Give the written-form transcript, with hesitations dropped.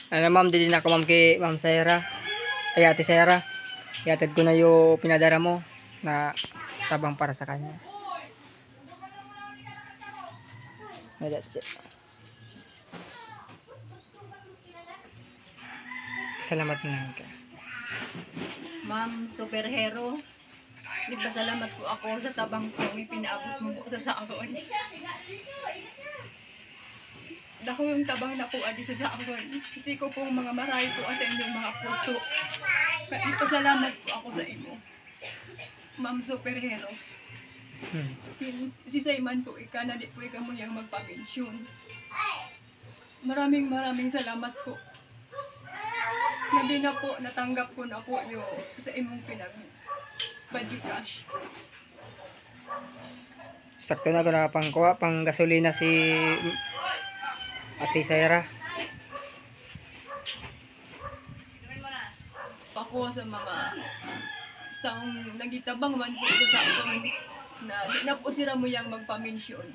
Ano ma'am, din ako ma'am kay Ma'am Sarah. Ay Ate Sarah. Iatid ko na yung pinadara mo na tabang para sa kanya. That's it. Salamat na ka. Ma'am Superhero, nagpasalamat po ako sa tabang kong ipinaabot mo po sa akon. Dako yung tabang na po adi sa akon. Kasi ko pong mga maray po sa inyong mga puso. Nagpasalamat po ako sa inyo. Ma'am Superhero. Si Simon po, na di po ikaw mo niyang magpamensyon. Maraming salamat po. Hindi na po, natanggap ko na po yung sa imong pinag-Gcash. Sakto na ko nakapangkuha pang gasolina si Ate Sarah. Ako sa mga taong nagitabang man po sa akon na di na po sila mo yang magpamensyon.